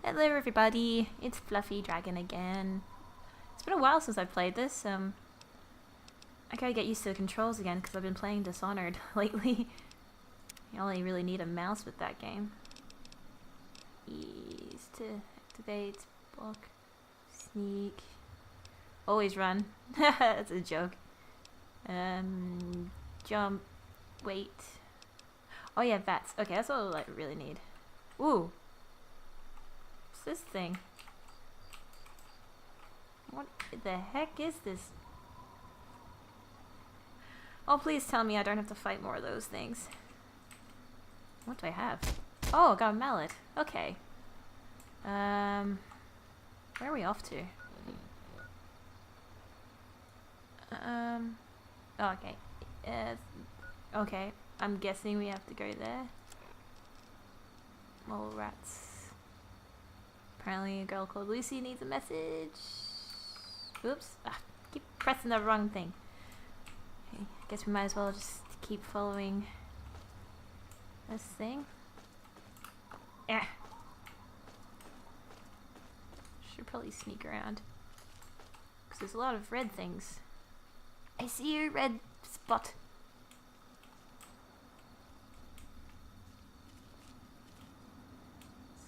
Hello everybody, it's FluffyDragon again. It's been a while since I've played this. I gotta get used to the controls again because I've been playing Dishonored lately. You only really need a mouse with that game. Ease to activate, block, sneak, always run. That's a joke. Jump, wait. Oh yeah, VATS. Okay, that's all I really need. Ooh. What's this thing? What the heck is this? Oh, please tell me I don't have to fight more of those things. What do I have? Oh, I got a mallet. Okay. Where are we off to? Oh, okay. Okay. I'm guessing we have to go there. Mole rats. Apparently a girl called Lucy needs a message. Oops. Ah, keep pressing the wrong thing. Okay, I guess we might as well just keep following this thing. Yeah. Should probably sneak around. Because there's a lot of red things. I see your red spot.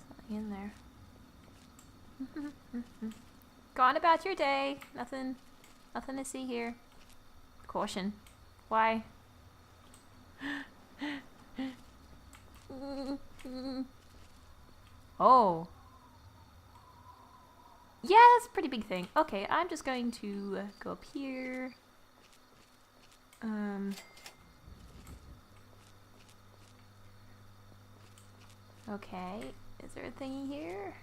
Something in there. Go on about your day. Nothing to see here. Caution. Why? Oh. Yeah, that's a pretty big thing. Okay, I'm just going to go up here. Okay. Is there a thingy here?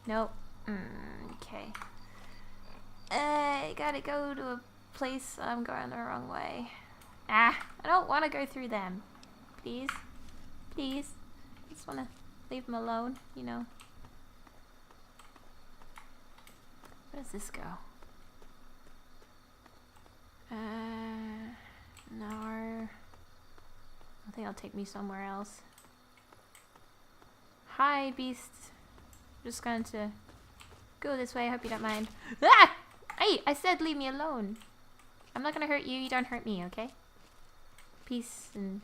Nope. Okay. I gotta go to a place. I'm going the wrong way. Ah, I don't want to go through them. Please. Please. I just want to leave them alone, you know. Where does this go? No. I think it'll take me somewhere else. Hi, beast. I'm just going to go this way. I hope you don't mind. Ah! Hey, I said leave me alone. I'm not gonna hurt you. You don't hurt me, okay? Peace and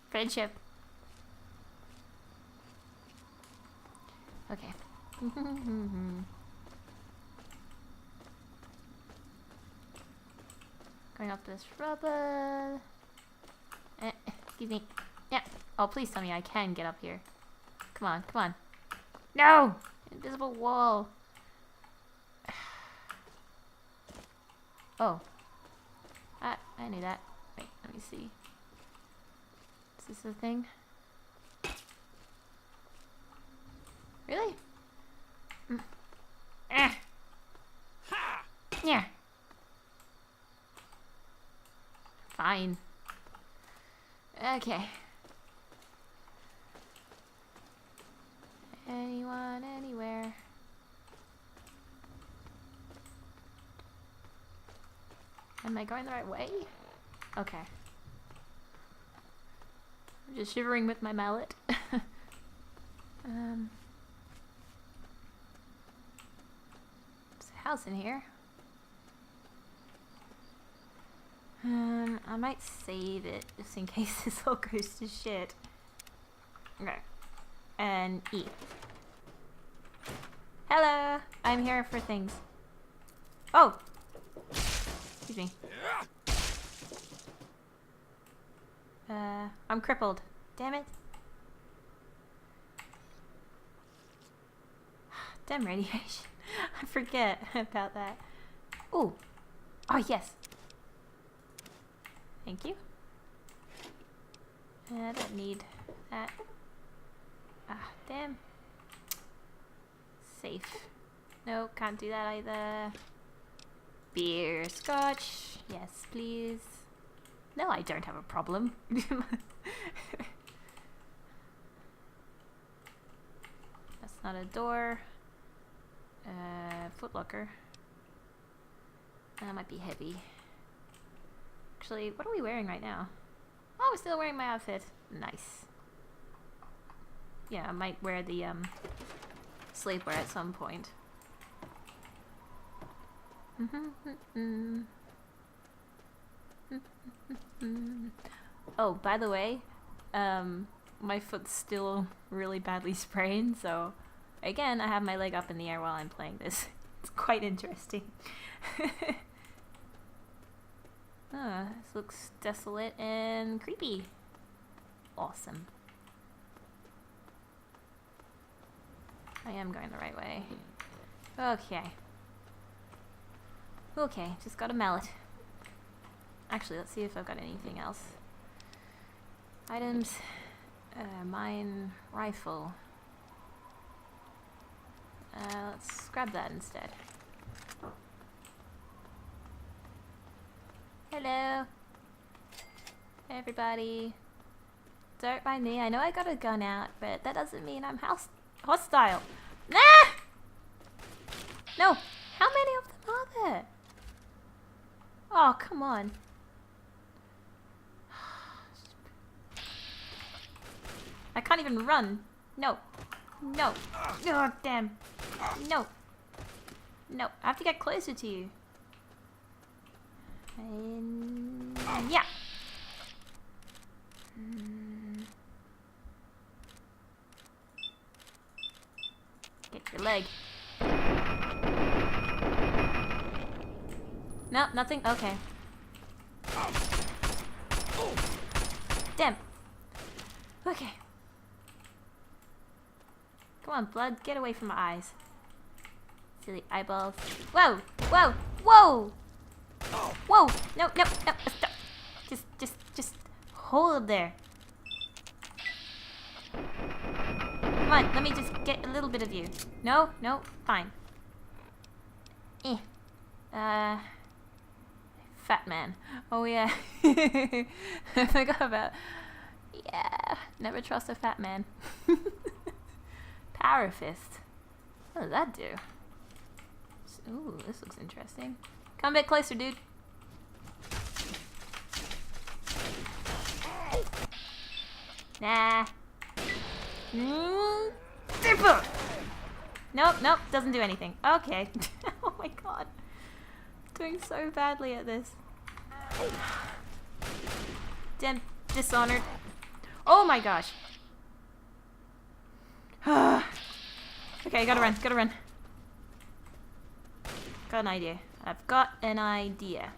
friendship. Okay. Going up this rubber. Excuse me. Yeah. Oh, please tell me I can get up here. Come on, come on. No! Invisible wall. Oh. I knew that. Wait, let me see. Is this a thing? Really? Yeah. Fine. Okay. Anyone, anywhere. Am I going the right way? Okay. I'm just shivering with my mallet. There's a house in here. I might save it just in case this all goes to shit. Okay. And E. Hello! I'm here for things. Oh! Excuse me. I'm crippled. Damn it. Damn radiation. I forget about that. Ooh. Oh, yes. Thank you. I don't need that. Ah, damn. Safe. No, can't do that either. Beer, scotch. Yes, please. No, I don't have a problem. That's not a door. Footlocker. That might be heavy. Actually, what are we wearing right now? Oh, we're still wearing my outfit. Nice. Yeah, I might wear the sleepwear at some point. Oh, by the way, my foot's still really badly sprained, so again, I have my leg up in the air while I'm playing this. It's quite interesting. This looks desolate and creepy. Awesome. I am going the right way. Okay. Okay, just got a mallet. Actually, let's see if I've got anything else. Items. Mine rifle. Let's grab that instead. Hello. Hey everybody. Don't mind me. I know I got a gun out, but that doesn't mean I'm hostile. Nah! No! How many of them are there? Oh, come on. I can't even run. No. No. Oh, damn. No. No. I have to get closer to you. And yeah. Get your leg. No, nothing? Okay. Damn. Okay. Come on, blood. Get away from my eyes. Silly eyeballs. Whoa! Whoa! Whoa! Whoa! No, no, no. Stop. Just hold there. Come on, let me just get a little bit of you. No, no, fine. Fat man. Oh yeah. I forgot about. Yeah, never trust a fat man. Power fist. What does that do? Ooh, this looks interesting. Come a bit closer, dude. Nah. Nope, nope, doesn't do anything. Okay. Oh my god. Doing so badly at this. Damn, dishonored. Oh my gosh. Okay, gotta run, gotta run. Got an idea. I've got an idea.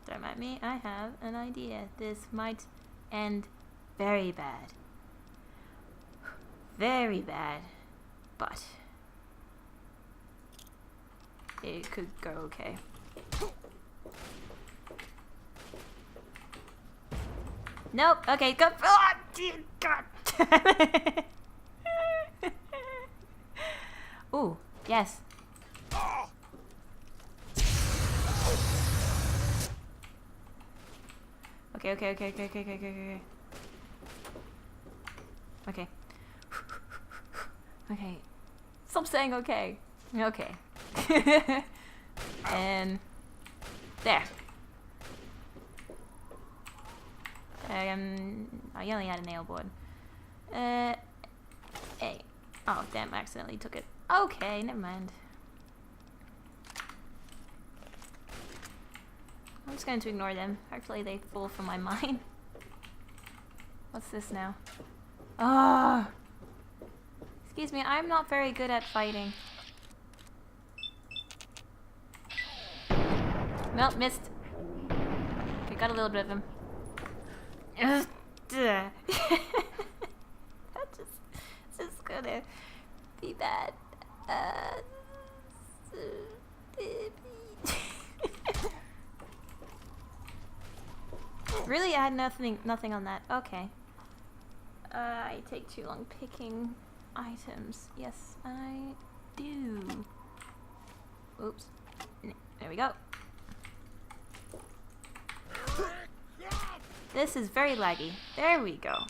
Don't mind me, I have an idea. This might end very bad. Very bad. But it could go okay. Nope, okay, go. Oh, dear God. Ooh, yes. Okay. Okay. Okay. Stop saying okay. Okay. And there. I only had a nail board. Hey. Oh, damn, I accidentally took it. Okay, never mind. I'm just going to ignore them. Hopefully they fall from my mind. What's this now? Ah! Oh. Excuse me, I'm not very good at fighting. Nope, missed. Okay, got a little bit of him. That just gonna be bad. Really, I had nothing on that. Okay. I take too long picking items. Yes, I do. Oops. There we go. This is very laggy. There we go.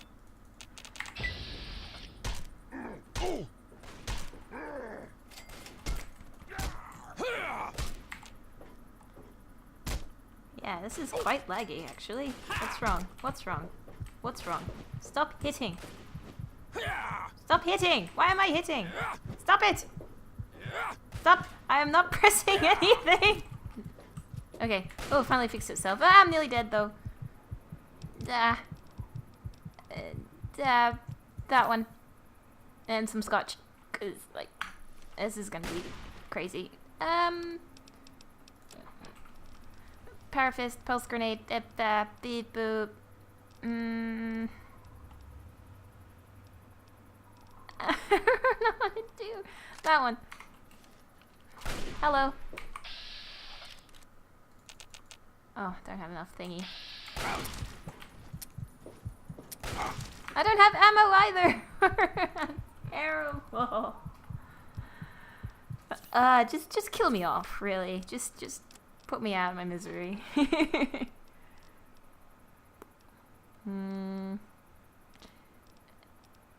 Yeah, this is quite laggy, actually. What's wrong? What's wrong? What's wrong? Stop hitting. Stop hitting! Why am I hitting? Stop it! Stop! I am not pressing anything! Okay. Oh, it finally fixed itself. Ah, I'm nearly dead though. That one. And some scotch. Cause, like, this is gonna be crazy. Parafist, pulse grenade, beep boop. I don't know what to do. That one. Hello. Oh, don't have enough thingy. I don't have ammo either. Terrible. Just kill me off, really. Just put me out of my misery.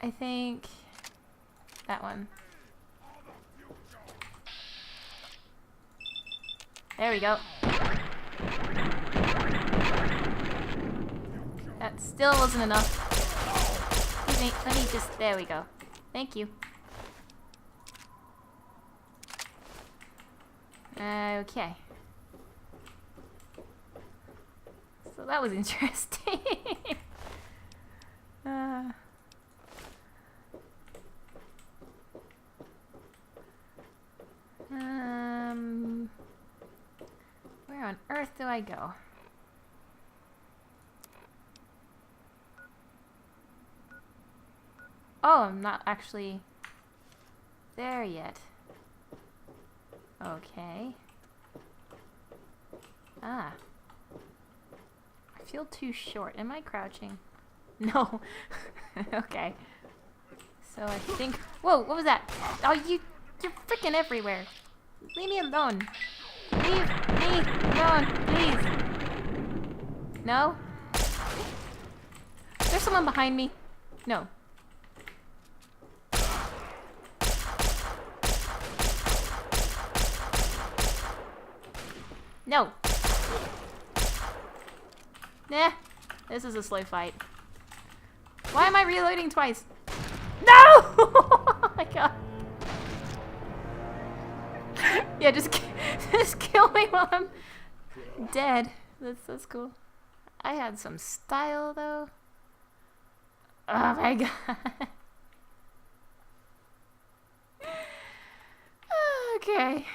I think that one. There we go. That still wasn't enough. Let me just, there we go. Thank you. Okay. So that was interesting. Where on earth do I go? Oh, I'm not actually there yet. Okay. Ah. I feel too short. Am I crouching? No. Okay. So I think... Whoa, what was that? Oh, you're freaking everywhere. Leave me alone. Leave me alone, please. No? There's someone behind me. No. No. Nah. This is a slow fight. Why am I reloading twice? No! Oh my god. Yeah, just kill me while I'm dead. That's cool. I had some style though. Oh my god. Okay.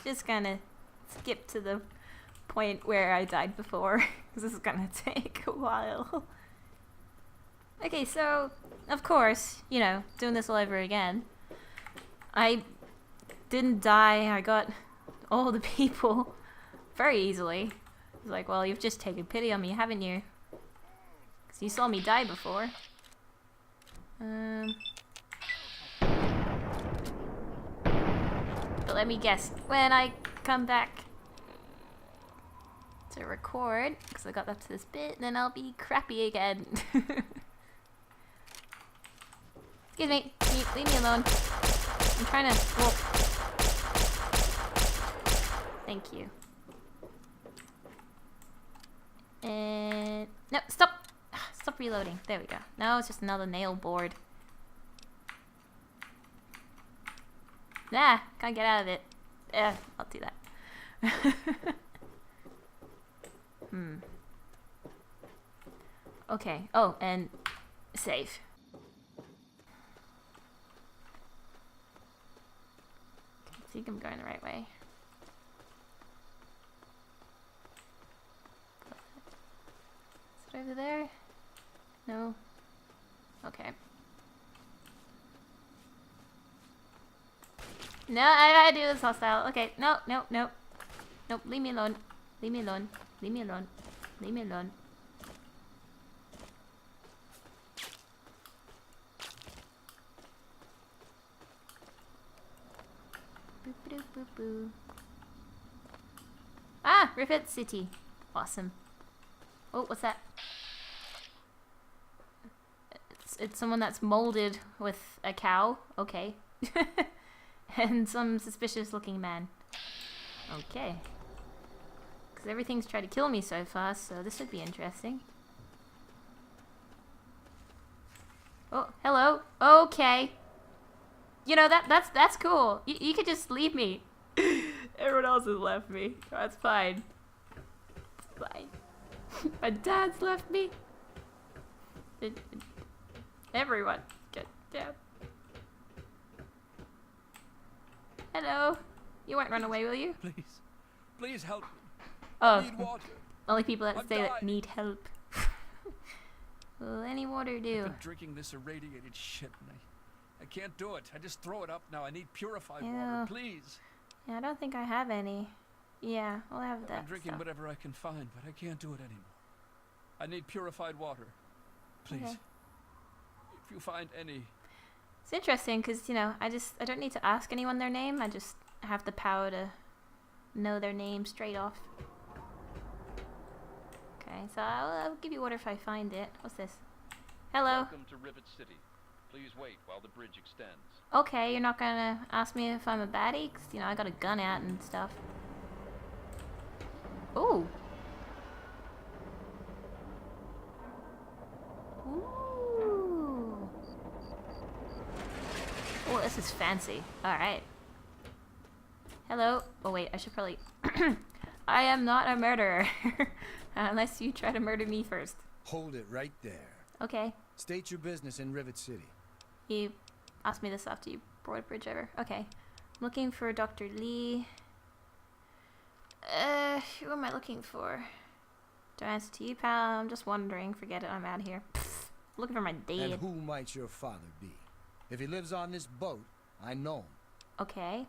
Just gonna skip to the point where I died before, because this is gonna take a while. Okay, so, of course, you know, doing this all over again. I didn't die, I got all the people very easily. It's like, well, you've just taken pity on me, haven't you? Because you saw me die before. But let me guess, when I come back to record, because I got up to this bit, then I'll be crappy again. Excuse me, leave me alone. I'm trying to walk. Thank you. And no, stop! Stop reloading. There we go. No, it's just another nail board. Nah, can't get out of it. I'll do that. Okay. Oh, and save. I think I'm going the right way. Is it over there? No. Okay. No, I do this hostile. Okay, no. Nope, leave me alone. Leave me alone. Leave me alone. Leave me alone. Boop, boop, boop, boop. Ah, Rivet City. Awesome. Oh, what's that? It's someone that's molded with a cow. Okay. And some suspicious looking man. Okay. Because everything's tried to kill me so far, so this would be interesting. Oh, hello. Okay. You know, that's cool. You could just leave me. Everyone else has left me. That's fine. Fine. My dad's left me. Everyone. Get down. Hello. You won't run away, will you? Please. Please help me. Oh. I need water. Only people that I'm say that dying. need help. Will any water do? I've been drinking this irradiated shit, and I can't do it. I just throw it up now. I need purified Ew. water, please. Yeah, I don't think I have any. Yeah, we'll have that I'm drinking stuff. whatever I can find, but I can't do it anymore. I need purified water. Please. Okay. If you find any. It's interesting because, you know, I don't need to ask anyone their name. I just have the power to know their name straight off. Okay, so I'll give you water if I find it. What's this? Hello. Welcome to Rivet City. Please wait while the bridge extends. Okay, you're not gonna ask me if I'm a baddie? 'Cause, you know, I got a gun out and stuff. Ooh. Ooh. Oh, this is fancy. Alright. Hello. Oh, wait, I should probably... I am not a murderer. Unless you try to murder me first. Hold it right there. Okay. State your business in Rivet City. You asked me this after you brought a bridge over. Okay. I'm looking for Dr. Lee. Who am I looking for? Do I answer to you, pal? I'm just wondering. Forget it. I'm out of here. Pfft. Looking for my dad. And who might your father be? If he lives on this boat, I know him. Okay.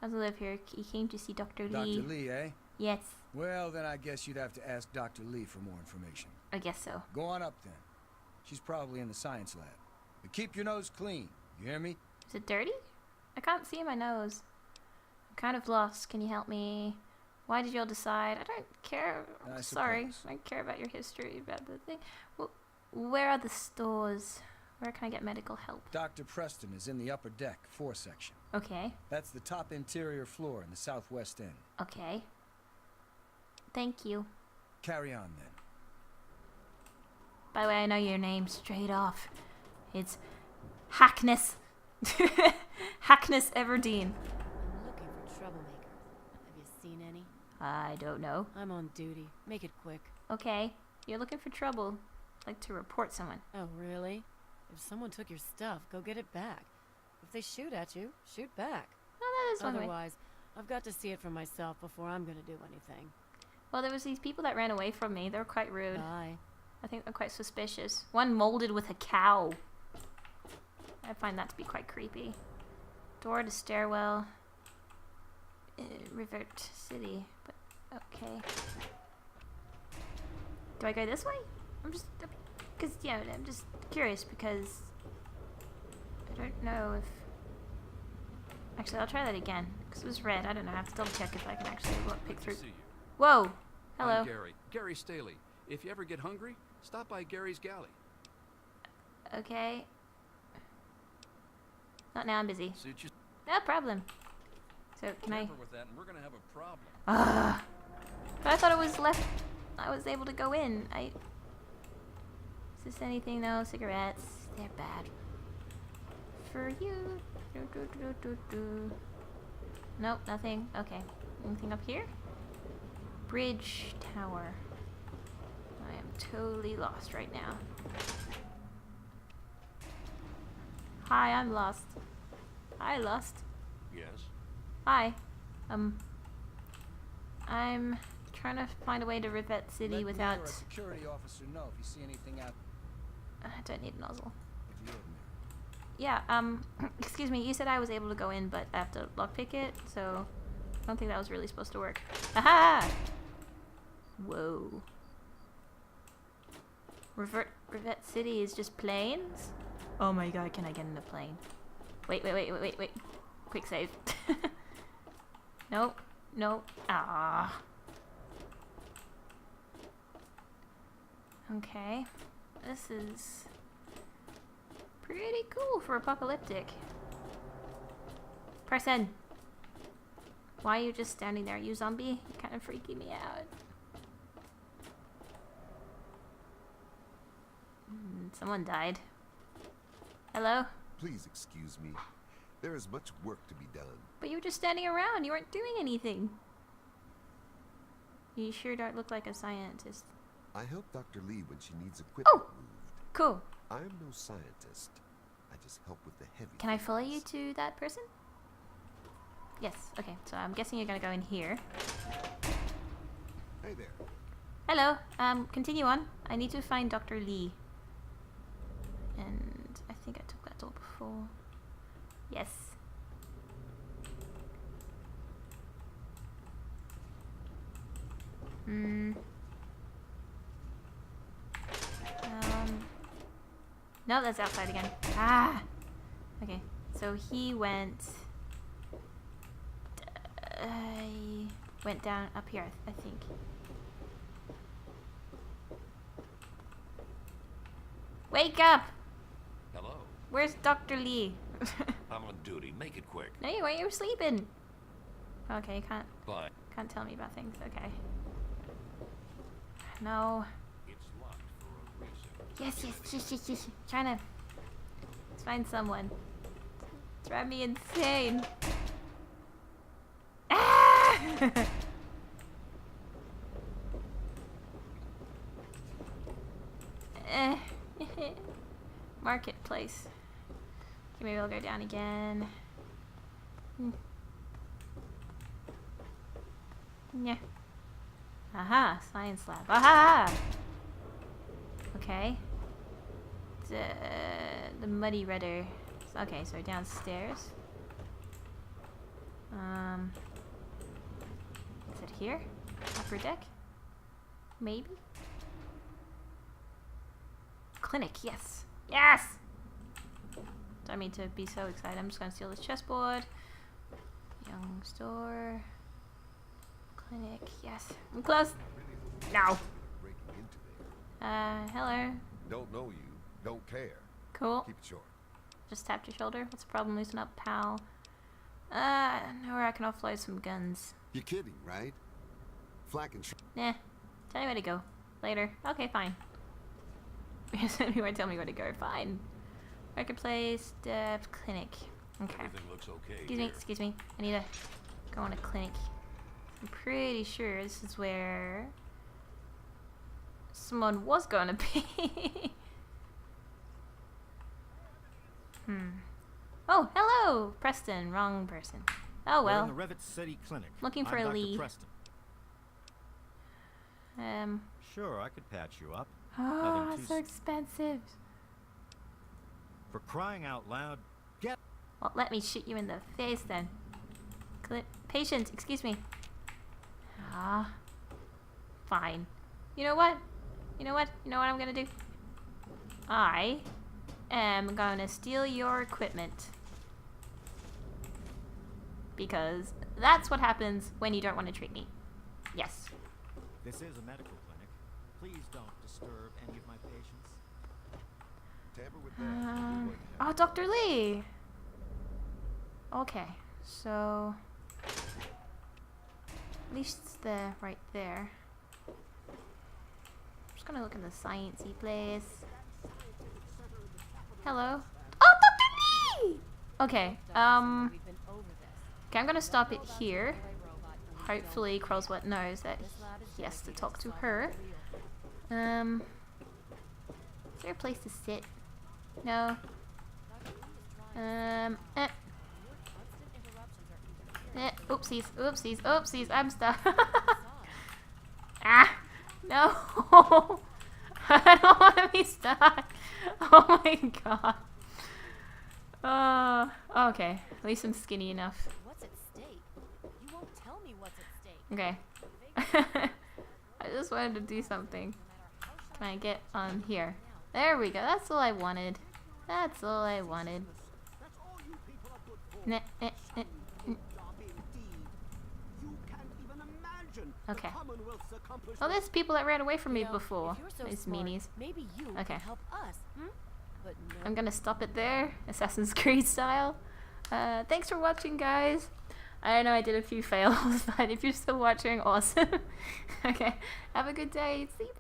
Doesn't live here. He came to see Dr. Lee. Dr. Lee, eh? Yes. Well, then I guess you'd have to ask Dr. Lee for more information. I guess so. Go on up then. She's probably in the science lab. But keep your nose clean. You hear me? Is it dirty? I can't see my nose. I'm kind of lost. Can you help me? Why did y'all decide? I don't care. I Sorry. suppose. I don't care about your history, about the thing. Well, where are the stores? Where can I get medical help? Dr. Preston is in the upper deck, 4 section. Okay. That's the top interior floor in the southwest end. Okay. Thank you. Carry on then. By the way, I know your name straight off. It's Hackness. Hackness Everdeen. I'm looking for troublemaker. Have you seen any? I don't know. I'm on duty. Make it quick. Okay. You're looking for trouble. I'd like to report someone. Oh, really? If someone took your stuff, go get it back. If they shoot at you, shoot back. Oh, that is one way. Otherwise, I've got to see it for myself before I'm gonna do anything. Well, there was these people that ran away from me. They were quite rude. Bye. I think they're quite suspicious. One molded with a cow. I find that to be quite creepy. Door to stairwell. Rivet City. But, okay. Do I go this way? I'm just... Because, yeah, I'm just curious because... I don't know if... Actually, I'll try that again. Because it was red. I don't know. I have to double check if I can actually pick Good through. to see you. Whoa! Hello. I'm Gary. Gary Staley. If you ever get hungry, stop by Gary's Galley. Okay. Not now, I'm busy. Suit you. No problem. So, can I... Tamper with that, and we're gonna have a problem. Ugh. But I thought it was left... I was able to go in. Is this anything? No, cigarettes. They're bad. For you. Nope, nothing. Okay. Anything up here? Bridge tower. I am totally lost right now. Hi, I'm lost. Hi, lost. Yes? Hi. I'm trying to find a way to Rivet City Let without... me or a security officer know if you see anything out I don't need a nozzle. of the ordinary. Yeah, excuse me, you said I was able to go in, but I have to lockpick it, so I don't think that was really supposed to work. Aha! Whoa. Rivet City is just planes? Oh my god, can I get in a plane? Wait. Quick save. Nope. Nope. Ah. Okay. This is pretty cool for apocalyptic. Press N. Why are you just standing there, you zombie? You're kind of freaking me out. Someone died. Hello? Please excuse me. There is much work to be done. But you were just standing around. You weren't doing anything. You sure don't look like a scientist. I help Dr. Lee when she needs equipment moved. Cool. I am no scientist. I just help with the heavy Can I follow you things. to that person? Yes. Okay. So I'm guessing you're gonna go in here. Hey there. Hello. Continue on. I need to find Dr. Lee. And I think I took that door before. Yes. No, that's outside again. Ah! Okay, so he went down up here, I think. Wake up! Hello. Where's Dr. Lee? I'm on duty. Make it quick. No, you weren't. You were sleeping. Okay, Bye. can't tell me about things. Okay. No. It's locked for a reason. Yes. Trying to find someone. Drive me insane. Ah! Marketplace. Okay, maybe I'll go down again. Yeah. Aha, science lab. Aha! Okay. The muddy redder. Okay, so downstairs. Is it here? Upper deck? Maybe? Clinic, yes. Yes! Don't mean to be so excited. I'm just gonna steal this chessboard. Young store. Clinic, yes. I'm close. No. Breaking into there. Hello. Don't know you. Don't care. Cool. Keep it short. Just tapped your shoulder. What's the problem? Loosen up, pal. I know where I can offload some guns. You're kidding, right? Flak and Nah. Tell me where to go. Later. Okay, fine. You won't tell me where to go. Fine. Marketplace, depth, clinic. Okay. Everything looks okay. Excuse me. I need to go on a clinic. I'm pretty sure this is where someone was going to be. Oh, hello, Preston. Wrong person. Oh We're in well. the Rivet City Clinic. Looking for I'm a Dr. lead. Preston. Sure, I could patch you up. Oh, Nothing it's too so expensive. For crying out loud, get. Well, let me shoot you in the face then. Patient, excuse me. Ah, fine. You know what? You know what I'm gonna do? I am gonna steal your equipment. Because that's what happens when you don't want to treat me. Yes. This is a medical clinic. Please don't disturb any of my patients. tamper with that. You're going to have Oh, Dr. Lee! Okay, so... At least it's there, right there. I'm just gonna look in the sciencey place. Hello? Oh, Dr. Lee! Okay, okay, I'm gonna stop it here. Hopefully croswat knows that he has to talk to her. Is there a place to sit? No. Oopsies, I'm stuck. Ah, no. I don't want to be stuck. Oh my god. Okay. At least I'm skinny enough. What's at stake? You won't tell me what's at stake. Okay. I just wanted to do something. Can I get on here? There we go. That's all I wanted. That's all I wanted. Okay. Oh, there's people that ran away from me before. These meanies. Maybe you Okay. can help us. But no. I'm gonna stop it there, Assassin's Creed style. Thanks for watching, guys. I know I did a few fails, but if you're still watching, awesome. Okay, have a good day. See you, bye.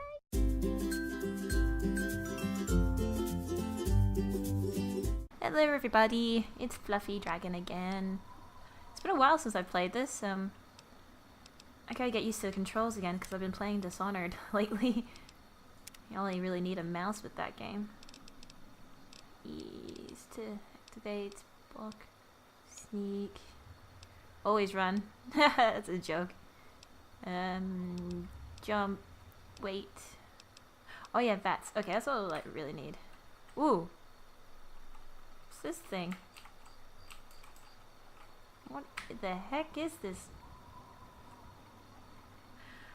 Hello everybody, it's FluffyDragon again. It's been a while since I've played this. I gotta get used to the controls again because I've been playing Dishonored lately. You only really need a mouse with that game. Ease to activate, block, sneak. Always run. That's a joke. Jump, wait. Oh yeah, VATS. Okay, that's all I really need. Ooh. What's this thing? What the heck is this?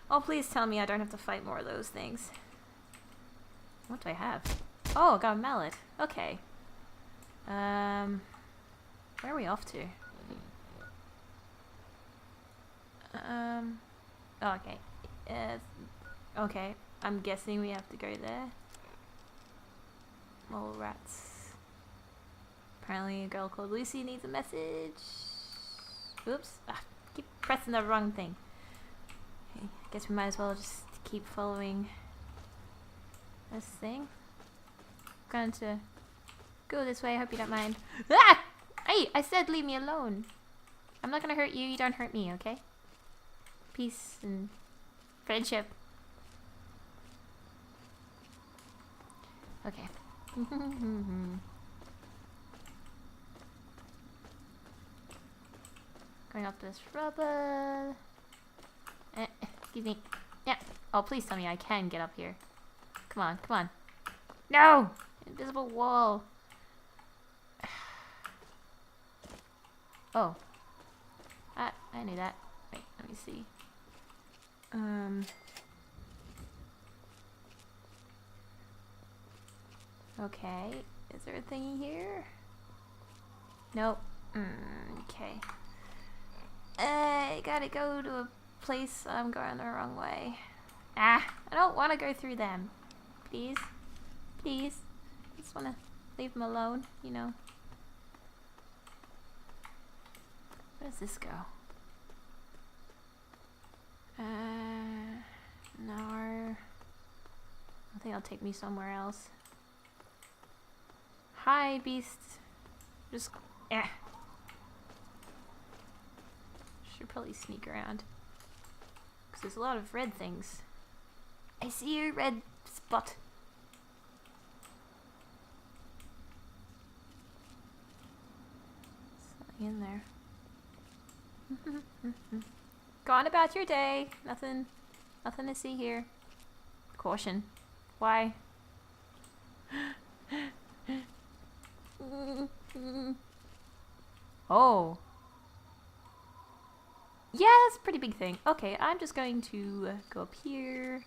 Oh, please tell me I don't have to fight more of those things. What do I have? Oh, I got a mallet. Okay. Where are we off to? Oh, okay. Okay. I'm guessing we have to go there. Mole rats. Apparently a girl called Lucy needs a message. Oops. Ah, keep pressing the wrong thing. Okay, guess we might as well just keep following this thing. I'm going to go this way. I hope you don't mind. Ah! Hey, I said leave me alone. I'm not gonna hurt you. You don't hurt me, okay? Peace and friendship. Okay. Going up this rubber. Excuse me. Yeah. Oh, please tell me I can get up here. Come on, come on. No! Invisible wall. Oh. I knew that. Wait, let me see. Okay. Is there a thingy here? Nope. Okay. I gotta go to a place. I'm going the wrong way. Ah! I don't want to go through them. Please? Please? I just want to leave them alone, you know. Where does this go? No. I think it'll take me somewhere else. Hi, beast. Just, should probably sneak around. Because there's a lot of red things. I see you, red spot. Something in there. Go on about your day. Nothing to see here. Caution. Why? Oh. Yeah, that's a pretty big thing. Okay, I'm just going to go up here.